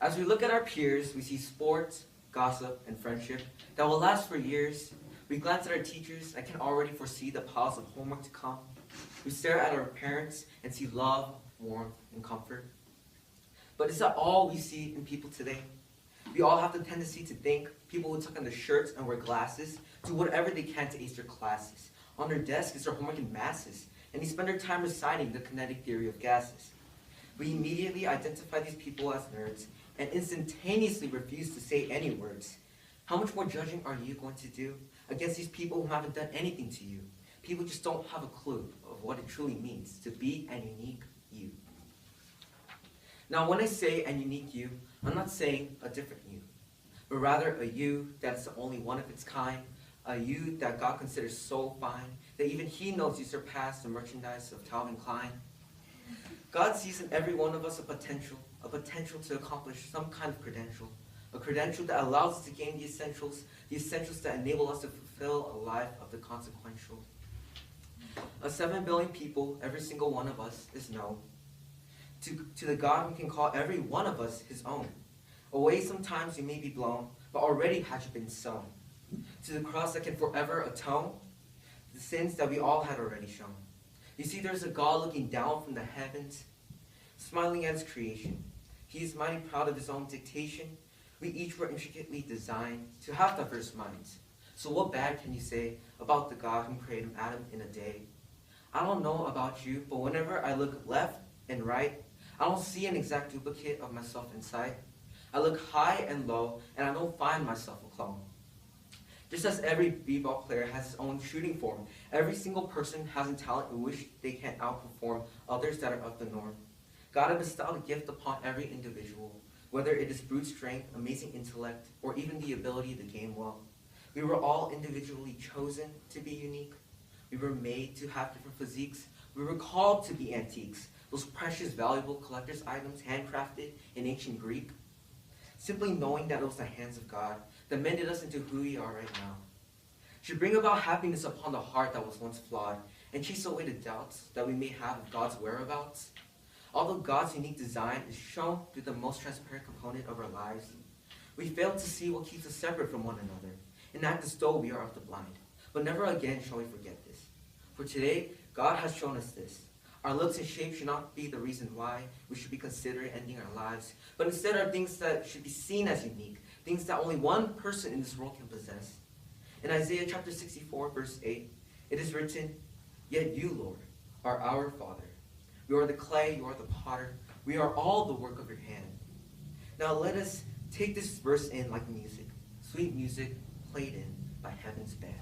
As we look at our peers, we see sports, gossip, and friendship that will last for years. We glance at our teachers and can already foresee the piles of homework to come. We stare at our parents and see love, warmth, and comfort. But is that all we see in people today? We all have the tendency to think people who tuck in their shirts and wear glasses do whatever they can to ace their classes. On their desk is their homework in masses, and they spend their time reciting the kinetic theory of gases. We immediately identify these people as nerds and instantaneously refuse to say any words. How much more judging are you going to do against these people who haven't done anything to you? People just don't have a clue of what it truly means to be an unique you. Now, when I say an unique you, I'm not saying a different you, but rather a you that's the only one of its kind, a you that God considers so fine that even He knows you surpass the merchandise of Calvin Klein. God sees in every one of us a potential to accomplish some kind of credential, a credential that allows us to gain the essentials that enable us to fulfill a life of the consequential. Of 7 billion people, every single one of us is known. To the God who can call every one of us His own. Away sometimes you may be blown, but already had you been sown. To the cross that can forever atone the sins that we all had already shown. You see, there's a God looking down from the heavens, smiling at His creation. He is mighty proud of His own dictation. We each were intricately designed to have diverse minds. So what bad can you say about the God who created Adam in a day? I don't know about you, but whenever I look left and right, I don't see an exact duplicate of myself inside. I look high and low, and I don't find myself a clone. Just as every b-ball player has his own shooting form, every single person has a talent in which they can outperform others that are of the norm. God has bestowed a gift upon every individual, whether it is brute strength, amazing intellect, or even the ability to game well. We were all individually chosen to be unique. We were made to have different physiques. We were called to be antiques, those precious, valuable collector's items handcrafted in ancient Greek. Simply knowing that it was the hands of God that mended us into who we are right now should bring about happiness upon the heart that was once flawed and chase away the doubts that we may have of God's whereabouts. Although God's unique design is shown through the most transparent component of our lives, we fail to see what keeps us separate from one another and act as though we are of the blind. But never again shall we forget this. For today, God has shown us this. Our looks and shape should not be the reason why we should be considering ending our lives, but instead are things that should be seen as unique, things that only one person in this world can possess. In Isaiah chapter 64, verse 8, it is written, "Yet you, Lord, are our Father. You are the clay, you are the potter. We are all the work of your hand." Now let us take this verse in like music, sweet music played in by heaven's band.